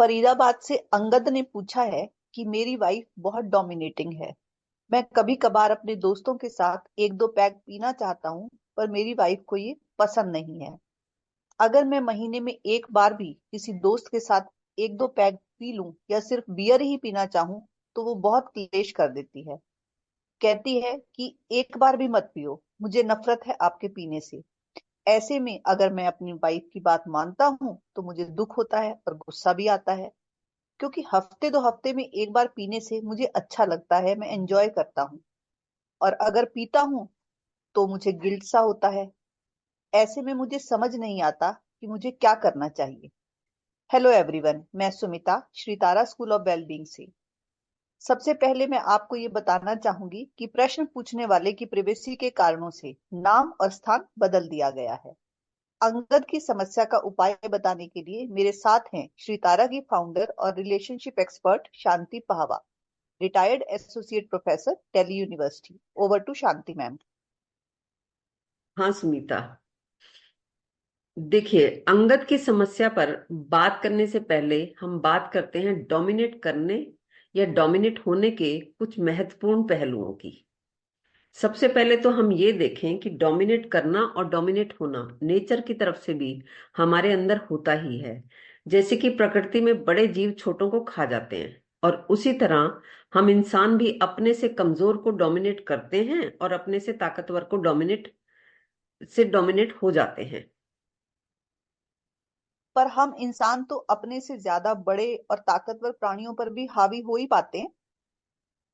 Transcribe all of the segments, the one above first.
फरीदाबाद से अंगद ने पूछा है कि मेरी वाइफ बहुत डोमिनेटिंग है। मैं कभी कभार अपने दोस्तों के साथ एक दो पैग पीना चाहता हूँ, पर मेरी वाइफ को ये पसंद नहीं है। अगर मैं महीने में एक बार भी किसी दोस्त के साथ एक दो पैग पी लूं या सिर्फ बियर ही पीना चाहूं, तो वो बहुत क्लेश कर देती है। कहती है कि एक बार भी मत पियो, मुझे नफरत है आपके पीने से। ऐसे में अगर मैं अपनी वाइफ की बात मानता हूँ तो मुझे दुख होता है और गुस्सा भी आता है, क्योंकि हफ्ते दो हफ्ते में एक बार पीने से मुझे अच्छा लगता है, मैं एंजॉय करता हूँ। और अगर पीता हूँ तो मुझे गिल्ट सा होता है। ऐसे में मुझे समझ नहीं आता कि मुझे क्या करना चाहिए। हेलो एवरीवन, मैं Sumita Shri Tara school of wellbeing से। सबसे पहले मैं आपको ये बताना चाहूंगी कि प्रश्न पूछने वाले की प्रिवेसी के कारणों से नाम और स्थान बदल दिया गया है। अंगद की समस्या का उपाय बताने के लिए मेरे साथ हैं श्री तारा की फाउंडर और relationship expert Shanti Pahawa, retired associate professor Delhi university. Over to Shanti ma'am. हाँ सुनीता, देखिए, अंगद की समस्या पर बात करने से पहले हम बात करते हैं डोमिनेट करने या डोमिनेट होने के कुछ महत्वपूर्ण पहलुओं की। सबसे पहले तो हम ये देखें कि डोमिनेट करना और डोमिनेट होना नेचर की तरफ से भी हमारे अंदर होता ही है। जैसे कि प्रकृति में बड़े जीव छोटों को खा जाते हैं, और उसी तरह हम इंसान भी अपने से कमजोर को डोमिनेट करते हैं और अपने से ताकतवर को डोमिनेट हो जाते हैं। पर हम इंसान तो अपने से ज्यादा बड़े और ताकतवर प्राणियों पर भी हावी हो ही पाते हैं।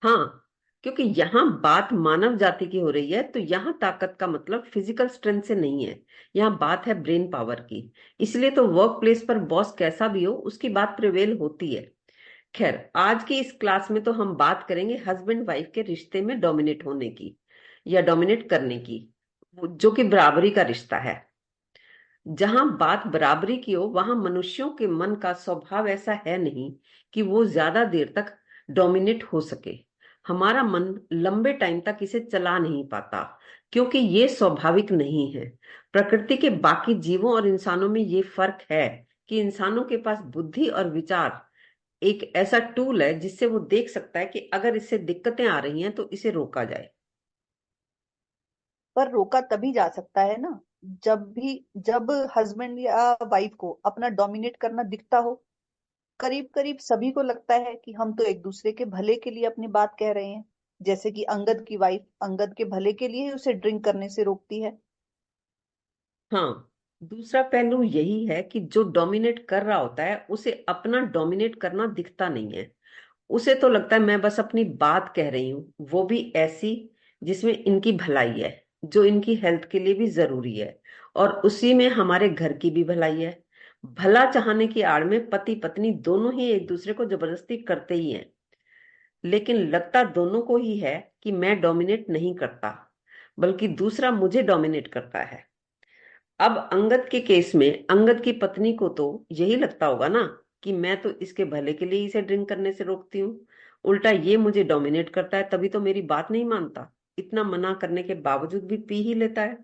हाँ, क्योंकि यहाँ बात मानव जाति की हो रही है, तो यहाँ ताकत का मतलब फिजिकल स्ट्रेंथ से नहीं है। यहाँ बात है ब्रेन पावर की। इसलिए तो वर्क प्लेस पर बॉस कैसा भी हो, उसकी बात प्रिवेल होती है। खैर, आज की इस क्लास में तो हम बात करेंगे हस्बैंड वाइफ के रिश्ते में डोमिनेट होने की या डोमिनेट करने की, जो कि बराबरी का रिश्ता है। जहां बात बराबरी की हो, वहां मनुष्यों के मन का स्वभाव ऐसा है नहीं कि वो ज्यादा देर तक डोमिनेट हो सके। हमारा मन लंबे टाइम तक इसे चला नहीं पाता, क्योंकि ये स्वाभाविक नहीं है। प्रकृति के बाकी जीवों और इंसानों में ये फर्क है कि इंसानों के पास बुद्धि और विचार एक ऐसा टूल है जिससे वो देख सकता है कि अगर इससे दिक्कतें आ रही हैं तो इसे रोका जाए। पर रोका तभी जा सकता है ना, जब हस्बैंड या वाइफ को अपना डोमिनेट करना दिखता हो। करीब करीब सभी को लगता है कि हम तो एक दूसरे के भले के लिए अपनी बात कह रहे हैं। जैसे कि अंगद की वाइफ अंगद के भले के लिए ही उसे ड्रिंक करने से रोकती है। हाँ, दूसरा पहलू यही है कि जो डोमिनेट कर रहा होता है उसे अपना डोमिनेट करना दिखता नहीं है। उसे तो लगता है मैं बस अपनी बात कह रही हूँ, वो भी ऐसी जिसमें इनकी भलाई है, जो इनकी हेल्थ के लिए भी जरूरी है, और उसी में हमारे घर की भी भलाई है। भला चाहने की आड़ में पति पत्नी दोनों ही एक दूसरे को जबरदस्ती करते ही हैं, लेकिन लगता दोनों को ही है कि मैं डोमिनेट नहीं करता, बल्कि दूसरा मुझे डोमिनेट करता है। अब अंगद के केस में अंगद की पत्नी को तो यही लगता होगा ना कि मैं तो इसके भले के लिए इसे ड्रिंक करने से रोकती हूँ, उल्टा ये मुझे डोमिनेट करता है, तभी तो मेरी बात नहीं मानता, इतना मना करने के बावजूद भी पी ही लेता है।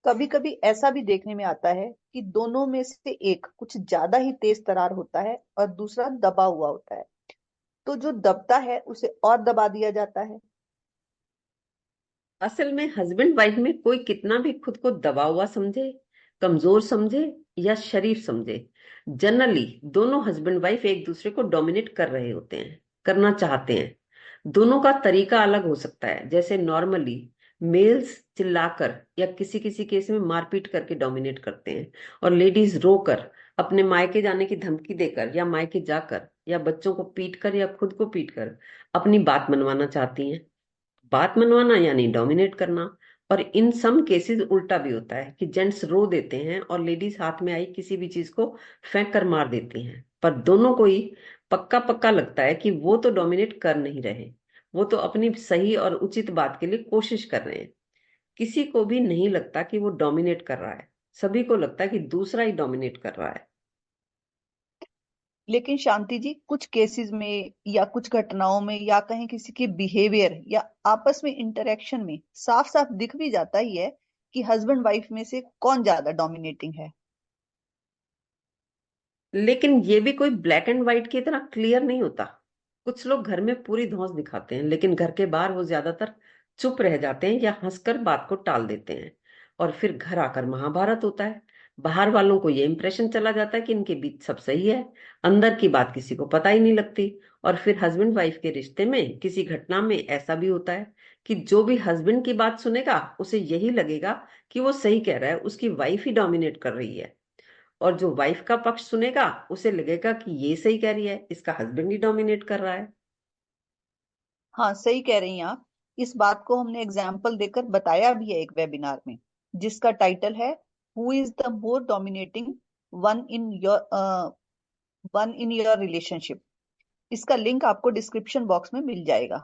कभी कभी ऐसा भी देखने में आता है कि दोनों में से एक कुछ ज्यादा ही तेज तर्रार होता है और दूसरा दबा हुआ होता है। तो जो दबता है उसे और दबा दिया जाता है। असल में हस्बैंड वाइफ में कोई कितना भी खुद को दबा हुआ समझे, कमजोर समझे या शरीफ समझे, जनरली दोनों हस्बैंड वाइफ एक दूसरे को डोमिनेट कर रहे होते हैं, करना चाहते हैं। दोनों का तरीका अलग हो सकता है। जैसे नॉर्मली मेल्स चिल्लाकर या किसी किसी केस में मारपीट करके डोमिनेट करते हैं, और लेडीज रोकर, अपने मायके जाने की धमकी देकर या मायके जाकर या बच्चों को पीट कर या खुद को पीट कर अपनी बात मनवाना चाहती हैं। बात मनवाना यानी डोमिनेट करना। और इन सम केसेस उल्टा भी होता है कि जेंट्स रो देते हैं और लेडीज हाथ में आई किसी भी चीज को फेंक कर मार देती हैं, पर दोनों को ही पक्का पक्का लगता है कि वो तो डोमिनेट कर नहीं रहे, वो तो अपनी सही और उचित बात के लिए कोशिश कर रहे हैं। किसी को भी नहीं लगता कि वो डोमिनेट कर रहा है, सभी को लगता है कि दूसरा ही डोमिनेट कर रहा है। लेकिन शांति जी, कुछ केसेस में या कुछ घटनाओं में या कहीं किसी के बिहेवियर या आपस में इंटरेक्शन में साफ साफ दिख भी जाता ही है कि हस्बैंड वाइफ में से कौन ज्यादा डोमिनेटिंग है। लेकिन ये भी कोई ब्लैक एंड व्हाइट की तरह क्लियर नहीं होता। कुछ लोग घर में पूरी धौंस दिखाते हैं, लेकिन घर के बाहर वो ज्यादातर चुप रह जाते हैं या हंसकर बात को टाल देते हैं। और फिर घर आकर महाभारत होता है। बाहर वालों को ये इंप्रेशन चला जाता है कि इनके बीच सब सही है, अंदर की बात किसी को पता ही नहीं लगती। और फिर हस्बैंड वाइफ के रिश्ते में किसी घटना में ऐसा भी होता है कि जो भी हस्बैंड की बात सुनेगा उसे यही लगेगा कि वो सही कह रहा है, उसकी वाइफ ही डोमिनेट कर रही है। और जो वाइफ का पक्ष सुनेगा उसे लगेगा कि ये सही कह रही है, इसका हस्बैंड ही डोमिनेट कर रहा है। हाँ, सही कह रही हैं आप। इस बात को हमने एग्जाम्पल देकर बताया भी है एक वेबिनार में, जिसका टाइटल है who is the more dominating one in your relationship. इसका लिंक आपको डिस्क्रिप्शन बॉक्स में मिल जाएगा।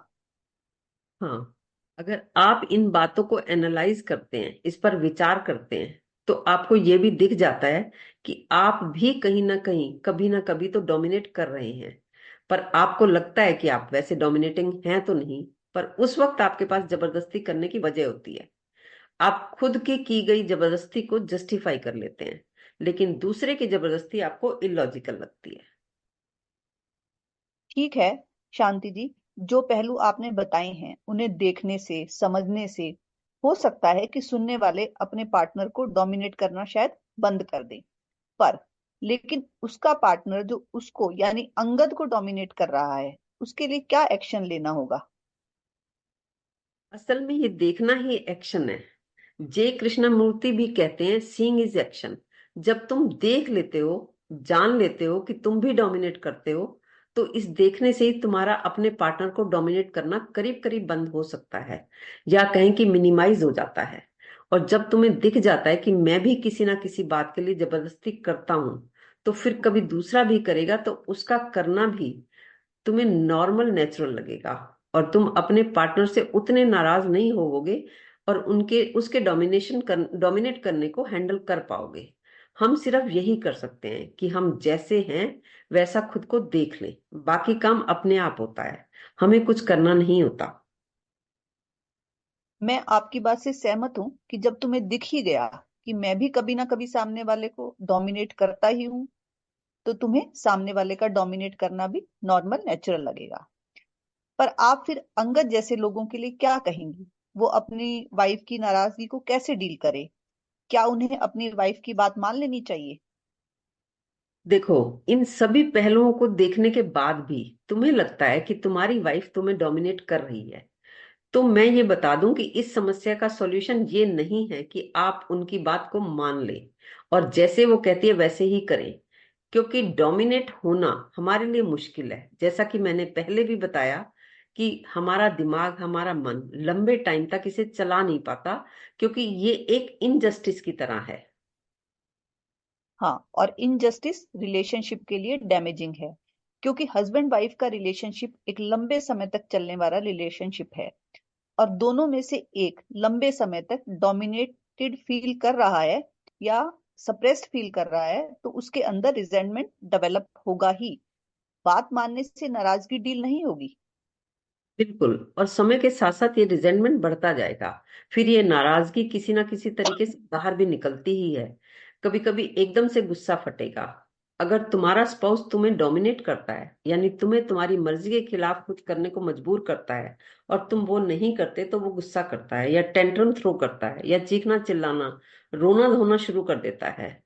हाँ, अगर आप इन बातों को एनालाइज करते हैं, इस पर विचार करते हैं, तो आपको ये भी दिख जाता है कि आप भी कहीं ना कभी तो डोमिनेट कर रहे हैं। पर आपको लगता है कि आप वैसे डोमिनेटिंग हैं तो नहीं, पर उस वक्त आपके पास जबरदस्ती करने की वजह होती है। आप खुद की गई जबरदस्ती को जस्टिफाई कर लेते हैं, लेकिन दूसरे की जबरदस्ती आपको इलॉजिकल लगती है। ठीक है शांति जी, जो पहलू आपने बताए हैं उन्हें देखने से समझने से हो सकता है कि सुनने वाले अपने पार्टनर को डोमिनेट करना शायद बंद कर दें। पर लेकिन उसका पार्टनर जो उसको यानी अंगद को डोमिनेट कर रहा है, उसके लिए क्या एक्शन लेना होगा? असल में ये देखना ही एक्शन है। जय कृष्णमूर्ति भी कहते हैं सीइंग इज एक्शन। जब तुम देख लेते हो, जान लेते हो कि तुम भी डोमिनेट करते हो, तो इस देखने से ही तुम्हारा अपने पार्टनर को डोमिनेट करना करीब करीब बंद हो सकता है, या कहें कि मिनिमाइज हो जाता है। और जब तुम्हें दिख जाता है कि मैं भी किसी ना किसी बात के लिए जबरदस्ती करता हूं, तो फिर कभी दूसरा भी करेगा तो उसका करना भी तुम्हें नॉर्मल नेचुरल लगेगा। और तुम अपने पार्टनर से उतने नाराज नहीं होवोगे, और उनके उसके डोमिनेट करने को हैंडल कर पाओगे। हम सिर्फ यही कर सकते हैं कि हम जैसे हैं वैसा खुद को देख लें। बाकी काम अपने आप होता है, हमें कुछ करना नहीं होता। मैं आपकी बात से सहमत हूं कि जब तुम्हें दिख ही गया कि मैं भी कभी ना कभी सामने वाले को डोमिनेट करता ही हूं, तो तुम्हें सामने वाले का डोमिनेट करना भी नॉर्मल नेचुरल लगेगा। पर आप फिर अंगद जैसे लोगों के लिए क्या कहेंगी? वो अपनी वाइफ की नाराजगी को कैसे डील करे? क्या उन्हें अपनी वाइफ की बात मान लेनी चाहिए? देखो, इन सभी पहलुओं को देखने के बाद भी तुम्हें लगता है कि तुम्हारी वाइफ तुम्हें डोमिनेट कर रही है, तो मैं ये बता दूं कि इस समस्या का सॉल्यूशन ये नहीं है कि आप उनकी बात को मान लें और जैसे वो कहती है वैसे ही करें। क्योंकि डोमिनेट होना हमारे लिए मुश्किल है। जैसा कि मैंने पहले भी बताया कि हमारा दिमाग, हमारा मन लंबे टाइम तक इसे चला नहीं पाता, क्योंकि ये एक इनजस्टिस की तरह है। हाँ, और इनजस्टिस रिलेशनशिप के लिए डैमेजिंग है, क्योंकि हस्बैंड वाइफ का रिलेशनशिप एक लंबे समय तक चलने वाला रिलेशनशिप है, और दोनों में से एक लंबे समय तक डोमिनेटेड फील कर रहा है या सप्रेस्ड फील कर रहा है, तो उसके अंदर रिजेंटमेंट डेवलप होगा ही। बात मानने से नाराजगी डील नहीं होगी। बिल्कुल, और समय के साथ साथ ये रिजेंटमेंट बढ़ता जाएगा। फिर ये नाराजगी किसी ना किसी तरीके से बाहर भी निकलती ही है। कभी कभी एकदम से गुस्सा फटेगा। अगर तुम्हारा स्पाउस तुम्हें डोमिनेट करता है, यानी तुम्हें तुम्हारी मर्जी के खिलाफ कुछ करने को मजबूर करता है, और तुम वो नहीं करते, तो वो गुस्सा करता है या टेंट्रम थ्रो करता है या चीखना चिल्लाना, रोना धोना शुरू कर देता है।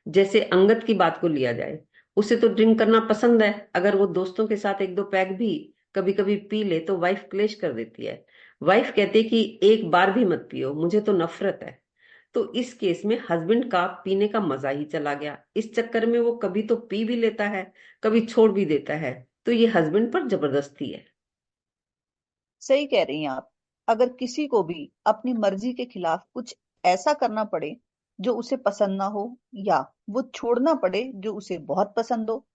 जैसे अंगद की बात को लिया जाए, उसे तो ड्रिंक करना पसंद है। अगर वो दोस्तों के साथ एक दो पैग भी कभी कभी पी ले तो वाइफ क्लेश कर देती है। वाइफ कहती है कि एक बार भी मत पियो, मुझे तो नफरत है। तो इस केस में हस्बैंड का पीने का मजा ही चला गया। इस चक्कर में वो कभी तो पी भी लेता है, कभी छोड़ भी देता है। तो ये हस्बैंड पर जबरदस्ती है। सही कह रही हैं आप। अगर किसी को भी अपनी मर्जी के खिलाफ कुछ ऐसा करना पड़े जो उसे पसंद ना हो, या वो छोड़ना पड़े जो उसे बहुत पसंद हो,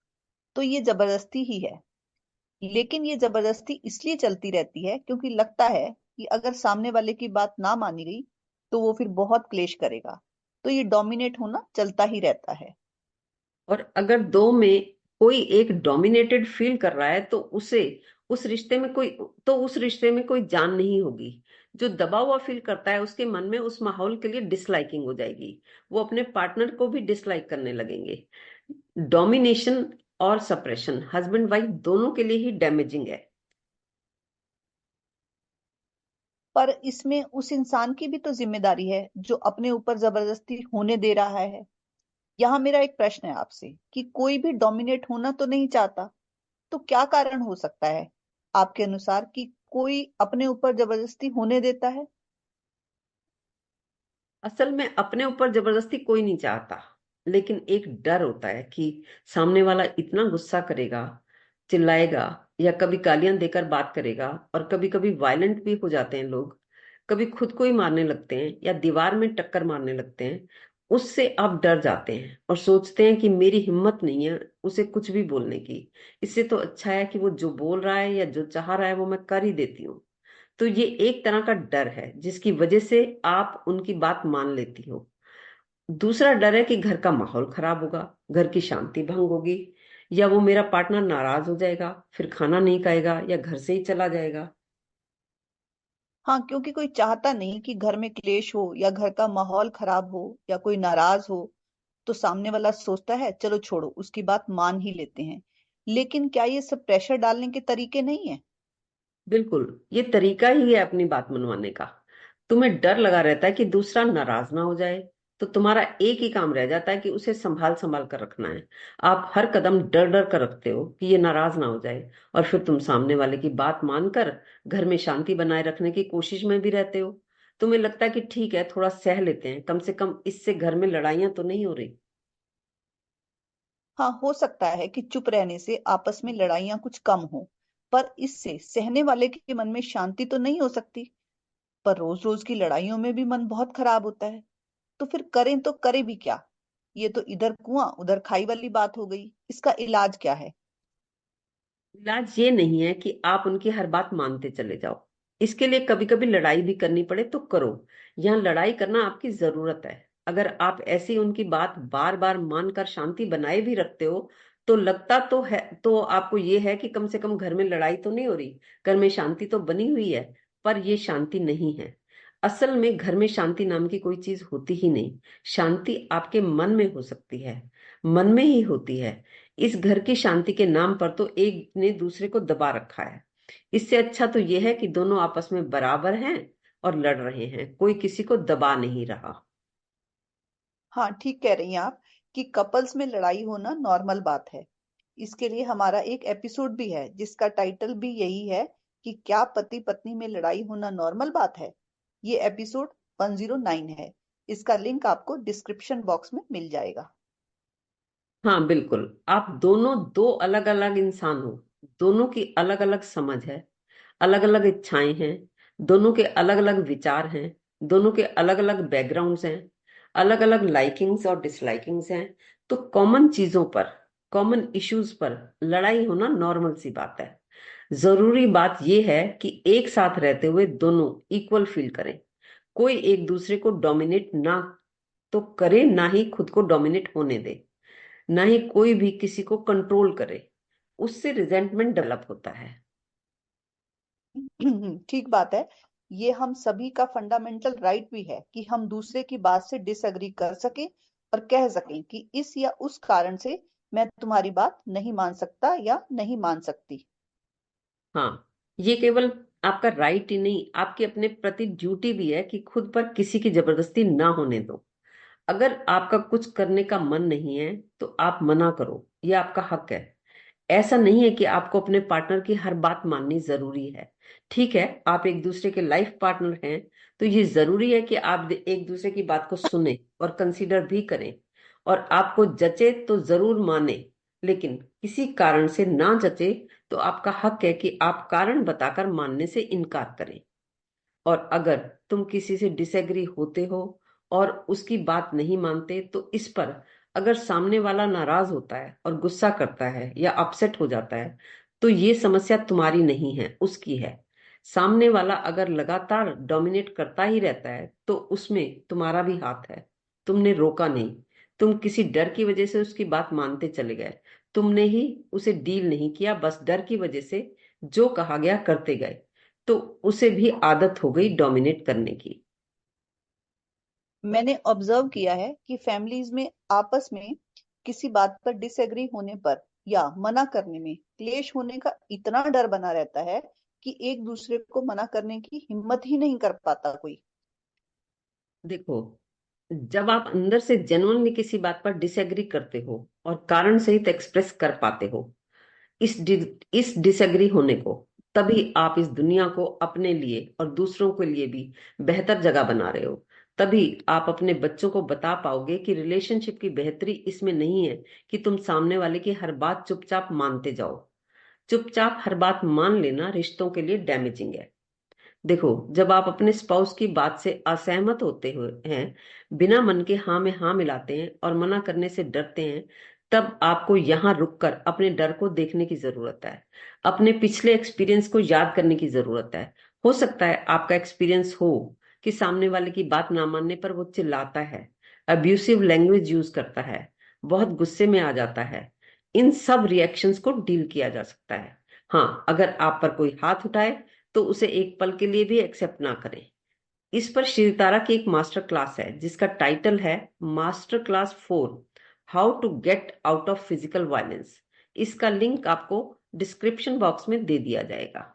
तो ये जबरदस्ती ही है। लेकिन ये जबरदस्ती इसलिए चलती रहती है क्योंकि लगता है कि अगर सामने वाले की बात ना मानी गई तो वो फिर बहुत क्लेश करेगा। तो ये डोमिनेट होना चलता ही रहता है। और अगर दो में कोई एक डोमिनेटेड फील कर रहा है, तो उसे उस रिश्ते में कोई उस रिश्ते में कोई जान नहीं होगी। जो दबा हुआ फील करता है उसके मन में उस माहौल के लिए डिसलाइकिंग हो जाएगी। वो अपने पार्टनर को भी डिसलाइक करने लगेंगे। डोमिनेशन और सप्रेशन हस्बैंड वाइफ दोनों के लिए ही डैमेजिंग है। पर इसमें उस इंसान की भी तो जिम्मेदारी है जो अपने ऊपर जबरदस्ती होने दे रहा है। यहाँ मेरा एक प्रश्न है आपसे कि कोई भी डोमिनेट होना तो नहीं चाहता, तो क्या कारण हो सकता है आपके अनुसार कि कोई अपने ऊपर जबरदस्ती होने देता है? असल में अपने ऊपर जबरदस्ती कोई नहीं चाहता, लेकिन एक डर होता है कि सामने वाला इतना गुस्सा करेगा, चिल्लाएगा, या कभी गालियां देकर बात करेगा, और कभी कभी वायलेंट भी हो जाते हैं लोग, कभी खुद को ही मारने लगते हैं या दीवार में टक्कर मारने लगते हैं। उससे आप डर जाते हैं और सोचते हैं कि मेरी हिम्मत नहीं है उसे कुछ भी बोलने की। इससे तो अच्छा है कि वो जो बोल रहा है या जो चाह रहा है वो मैं कर ही देती हूँ। तो ये एक तरह का डर है जिसकी वजह से आप उनकी बात मान लेती हो। दूसरा डर है कि घर का माहौल खराब होगा, घर की शांति भंग होगी, या वो मेरा पार्टनर नाराज हो जाएगा, फिर खाना नहीं खाएगा या घर से ही चला जाएगा। हाँ, क्योंकि कोई चाहता नहीं कि घर में क्लेश हो या घर का माहौल खराब हो या कोई नाराज हो। तो सामने वाला सोचता है चलो छोड़ो, उसकी बात मान ही लेते हैं। लेकिन क्या ये सब प्रेशर डालने के तरीके नहीं है? बिल्कुल, ये तरीका ही है अपनी बात मनवाने का। तुम्हें डर लगा रहता है कि दूसरा नाराज ना हो जाए, तो तुम्हारा एक ही काम रह जाता है कि उसे संभाल संभाल कर रखना है। आप हर कदम डर डर कर रखते हो कि ये नाराज ना हो जाए, और फिर तुम सामने वाले की बात मानकर घर में शांति बनाए रखने की कोशिश में भी रहते हो। तुम्हें लगता है कि ठीक है, थोड़ा सह लेते हैं, कम से कम इससे घर में लड़ाइयां तो नहीं हो रही। हाँ, हो सकता है कि चुप रहने से आपस में लड़ाइयां कुछ कम हो, पर इससे सहने वाले के मन में शांति तो नहीं हो सकती। पर रोज रोज की लड़ाइयों में भी मन बहुत खराब होता है। तो फिर करें तो करें भी क्या? ये तो इधर कुआं उधर खाई वाली बात हो गई। इसका इलाज क्या है? इलाज ये नहीं है कि आप उनकी हर बात मानते चले जाओ। इसके लिए कभी कभी लड़ाई भी करनी पड़े तो करो। यहाँ लड़ाई करना आपकी जरूरत है। अगर आप ऐसी उनकी बात बार बार मानकर शांति बनाए भी रखते हो, तो लगता तो है, तो आपको ये है कि कम से कम घर में लड़ाई तो नहीं हो रही, घर में शांति तो बनी हुई है। पर ये शांति नहीं है। असल में घर में शांति नाम की कोई चीज होती ही नहीं। शांति आपके मन में हो सकती है, मन में ही होती है। इस घर की शांति के नाम पर तो एक ने दूसरे को दबा रखा है। इससे अच्छा तो यह है कि दोनों आपस में बराबर हैं और लड़ रहे हैं, कोई किसी को दबा नहीं रहा। हाँ, ठीक कह रही हैं आप कि कपल्स में लड़ाई होना नॉर्मल बात है। इसके लिए हमारा एक एपिसोड भी है जिसका टाइटल भी यही है कि क्या पति पत्नी में लड़ाई होना नॉर्मल बात है। ये एपिसोड 109 है। इसका लिंक आपको डिस्क्रिप्शन बॉक्स में मिल जाएगा। हाँ बिल्कुल, आप दोनों दो अलग अलग इंसान हो। दोनों की अलग अलग समझ है, अलग अलग इच्छाएं हैं, दोनों के अलग अलग विचार हैं, दोनों के अलग अलग बैकग्राउंड्स हैं, अलग अलग लाइकिंग्स और डिसलाइकिंग्स हैं। तो कॉमन चीजों पर, कॉमन इश्यूज पर लड़ाई होना नॉर्मल सी बात है। जरूरी बात यह है कि एक साथ रहते हुए दोनों इक्वल फील करें। कोई एक दूसरे को डोमिनेट ना तो करे, ना ही खुद को डोमिनेट होने दे, ना ही कोई भी किसी को कंट्रोल करे। उससे रिजेंटमेंट डेवलप होता है। ठीक बात है। ये हम सभी का फंडामेंटल राइट भी है कि हम दूसरे की बात से डिसएग्री कर सके और कह सकें कि इस या उस कारण से मैं तुम्हारी बात नहीं मान सकता या नहीं मान सकती। हाँ, ये केवल आपका राइट ही नहीं, आपकी अपने प्रति ड्यूटी भी है कि खुद पर किसी की जबरदस्ती ना होने दो। अगर आपका कुछ करने का मन नहीं है तो आप मना करो, ये आपका हक है। ऐसा नहीं है कि आपको अपने पार्टनर की हर बात माननी जरूरी है। ठीक है, आप एक दूसरे के लाइफ पार्टनर हैं, तो ये जरूरी है कि आप एक दूसरे की बात को सुने और कंसीडर भी करें, और आपको जचे तो जरूर माने। लेकिन किसी कारण से ना जचे तो आपका हक है कि आप कारण बताकर मानने से इनकार करें। और अगर तुम किसी से डिसएग्री होते हो और उसकी बात नहीं मानते, तो इस पर अगर सामने वाला नाराज होता है और गुस्सा करता है या अपसेट हो जाता है, तो ये समस्या तुम्हारी नहीं है, उसकी है। सामने वाला अगर लगातार डोमिनेट करता ही रहता है तो उसमें तुम्हारा भी हाथ है। तुमने रोका नहीं, तुम किसी डर की वजह से उसकी बात मानते चले गए। तुमने ही उसे डील नहीं किया, बस डर की वजह से जो कहा गया करते गए, तो उसे भी आदत हो गई डोमिनेट करने की। मैंने ऑब्जर्व किया है कि फैमिलीज में आपस में किसी बात पर डिसएग्री होने पर या मना करने में क्लेश होने का इतना डर बना रहता है कि एक दूसरे को मना करने की हिम्मत ही नहीं कर पाता कोई। देखो, जब आप अंदर से जेन्युइनली किसी बात पर डिसएग्री करते हो और कारण सहित एक्सप्रेस कर पाते हो इस डिसएग्री होने को, तभी आप इस दुनिया को अपने लिए और दूसरों के लिए भी बेहतर जगह बना रहे हो। तभी आप अपने बच्चों को बता पाओगे कि रिलेशनशिप की बेहतरी इसमें नहीं है कि तुम सामने वाले की हर बात चुपचाप मानते जाओ। चुपचाप हर बात मान लेना रिश्तों के लिए डैमेजिंग है। देखो, जब आप अपने स्पाउस की बात से असहमत होते हुए हैं, बिना मन के हाँ में हाँ मिलाते हैं और मना करने से डरते हैं, तब आपको यहाँ रुककर अपने डर को देखने की जरूरत है। अपने पिछले एक्सपीरियंस को याद करने की जरूरत है। हो सकता है आपका एक्सपीरियंस हो कि सामने वाले की बात ना मानने पर वो चिल्लाता है, अब्यूसिव लैंग्वेज यूज करता है, बहुत गुस्से में आ जाता है। इन सब रिएक्शंस को डील किया जा सकता है। हाँ, अगर आप पर कोई हाथ उठाए तो उसे एक पल के लिए भी एक्सेप्ट ना करें। इस पर श्री तारा की एक मास्टर क्लास है जिसका टाइटल है master class 4, how to get out of physical violence. इसका लिंक आपको डिस्क्रिप्शन बॉक्स में दे दिया जाएगा।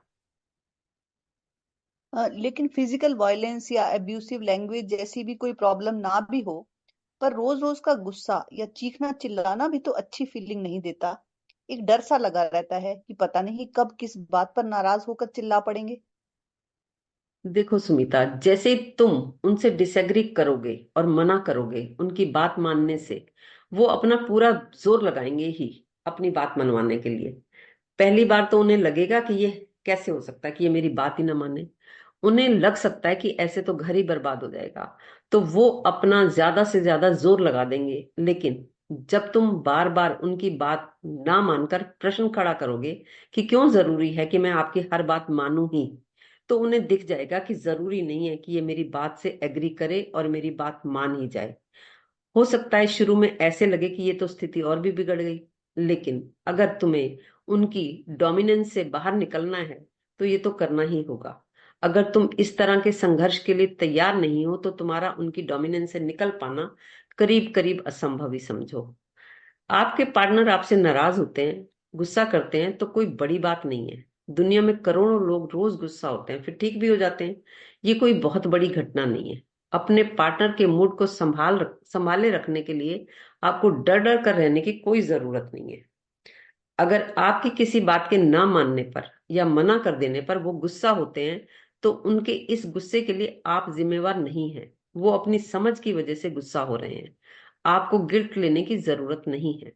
लेकिन फिजिकल वायलेंस या एब्यूसिव लैंग्वेज जैसी भी कोई प्रॉब्लम ना भी हो, पर रोज रोज का गुस्सा या चीखना चिल्लाना भी तो अच्छी फीलिंग नहीं देता। एक डर सा लगा रहता है कि पता नहीं कब किस बात पर नाराज होकर चिल्ला पड़ेंगे। देखो सुमिता, जैसे ही तुम उनसे डिसएग्री करोगे और मना करोगे उनकी बात मानने से, वो अपना पूरा जोर लगाएंगे ही अपनी बात मनवाने के लिए। पहली बार तो उन्हें लगेगा कि ये कैसे हो सकता है कि ये मेरी बात ही ना माने। उन्हें लग सकता है कि ऐसे तो घर ही बर्बाद हो जाएगा, तो वो अपना ज्यादा से ज्यादा जोर लगा देंगे। लेकिन जब तुम बार बार उनकी बात ना मानकर प्रश्न खड़ा करोगे कि क्यों जरूरी है कि मैं आपकी हर बात मानूं ही, तो उन्हें दिख जाएगा कि जरूरी नहीं है कि ये मेरी बात से एग्री करे और मेरी बात मान ही जाए। हो सकता है शुरू में ऐसे लगे कि ये तो स्थिति और भी बिगड़ गई, लेकिन अगर तुम्हें उनकी डोमिनेंस से बाहर निकलना है तो ये तो करना ही होगा। अगर तुम इस तरह के संघर्ष के लिए तैयार नहीं हो तो तुम्हारा उनकी डोमिनेंस से निकल पाना करीब करीब असंभव ही समझो। आपके पार्टनर आपसे नाराज होते हैं, गुस्सा करते हैं, तो कोई बड़ी बात नहीं है। दुनिया में करोड़ों लोग रोज गुस्सा होते हैं फिर ठीक भी हो जाते हैं। ये कोई बहुत बड़ी घटना नहीं है। अपने पार्टनर के मूड को संभाले रखने के लिए आपको डर डर कर रहने की कोई जरूरत नहीं है। अगर आपकी किसी बात के ना मानने पर या मना कर देने पर वो गुस्सा होते हैं, तो उनके इस गुस्से के लिए आप जिम्मेवार नहीं हैं। वो अपनी समझ की वजह से गुस्सा हो रहे हैं। आपको गिल्ट लेने की जरूरत नहीं है।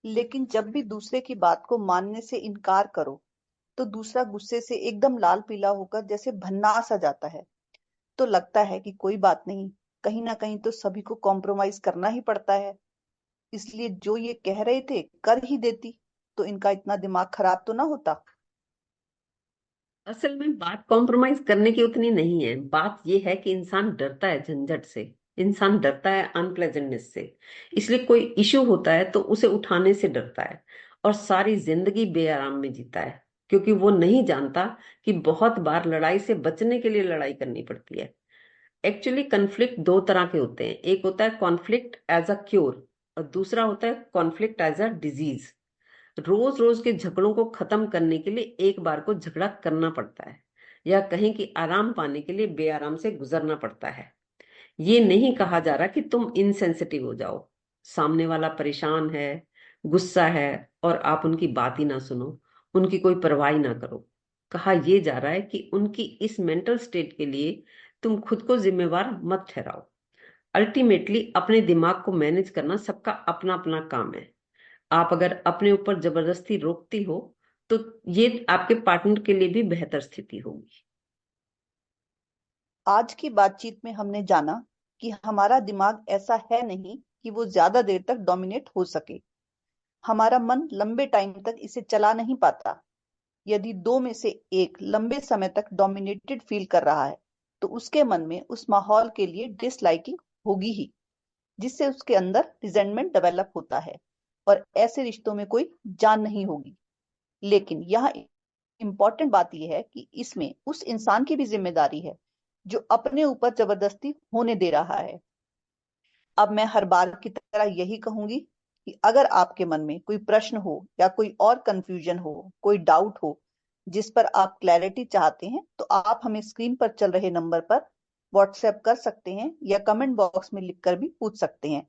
लेकिन जब भी दूसरे की बात को मानने से इनकार करो, तो दूसरा गुस्से से एकदम लाल पीला होकर जैसे भन्नास आ जाता है। तो लगता है कि कोई बात नहीं, कहीं ना कहीं तो सभी को कॉम्प्रोमाइज करना ही पड़ता है। इसलिए जो ये कह रहे थे कर ही देती, तो इनका इतना दिमाग खराब तो ना होता। असल में बात कॉम्प्रोमाइज करने की उतनी नहीं है। बात यह है कि इंसान डरता है झंझट से, इंसान डरता है अनप्लेजेंटनेस से। इसलिए कोई इश्यू होता है तो उसे उठाने से डरता है और सारी जिंदगी बेआराम में जीता है, क्योंकि वो नहीं जानता कि बहुत बार लड़ाई से बचने के लिए लड़ाई करनी पड़ती है। एक्चुअली कॉन्फ्लिक्ट दो तरह के होते हैं। एक होता है कॉन्फ्लिक्ट एज अ क्योर और दूसरा होता है कॉन्फ्लिक्ट एज अ डिजीज। रोज रोज के झगड़ों को खत्म करने के लिए एक बार को झगड़ा करना पड़ता है, या कहें कि आराम पाने के लिए बेआराम से गुजरना पड़ता है। ये नहीं कहा जा रहा कि तुम इनसेंसिटिव हो जाओ। सामने वाला परेशान है, गुस्सा है, और आप उनकी बात ही ना सुनो, उनकी कोई परवाह ही ना करो। कहा यह जा रहा है कि उनकी इस मेंटल स्टेट के लिए तुम खुद को जिम्मेवार मत ठहराओ। अल्टीमेटली अपने दिमाग को मैनेज करना सबका अपना अपना काम है। आप अगर अपने ऊपर जबरदस्ती रोकती हो तो ये आपके पार्टनर के लिए भी बेहतर स्थिति होगी। आज की बातचीत में हमने जाना कि हमारा दिमाग ऐसा है नहीं कि वो ज्यादा देर तक डोमिनेट हो सके। हमारा मन लंबे टाइम तक इसे चला नहीं पाता। यदि दो में से एक लंबे समय तक डोमिनेटेड फील कर रहा है, तो उसके मन में उस माहौल के लिए डिसलाइकिंग होगी ही, जिससे उसके अंदर रिजेंटमेंट डेवलप होता है और ऐसे रिश्तों में कोई जान नहीं होगी। लेकिन यहाँ इंपॉर्टेंट बात यह है कि इसमें उस इंसान की भी जिम्मेदारी है जो अपने ऊपर जबरदस्ती होने दे रहा है। अब मैं हर बार की तरह यही कहूंगी कि अगर आपके मन में कोई प्रश्न हो या कोई और कंफ्यूजन हो, कोई डाउट हो जिस पर आप क्लैरिटी चाहते हैं, तो आप हमें स्क्रीन पर चल रहे नंबर पर व्हाट्सएप कर सकते हैं या कमेंट बॉक्स में लिखकर भी पूछ सकते हैं।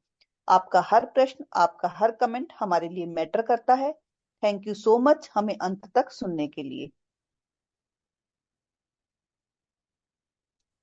आपका हर प्रश्न, आपका हर कमेंट हमारे लिए मैटर करता है। थैंक यू सो मच हमें अंत तक सुनने के लिए।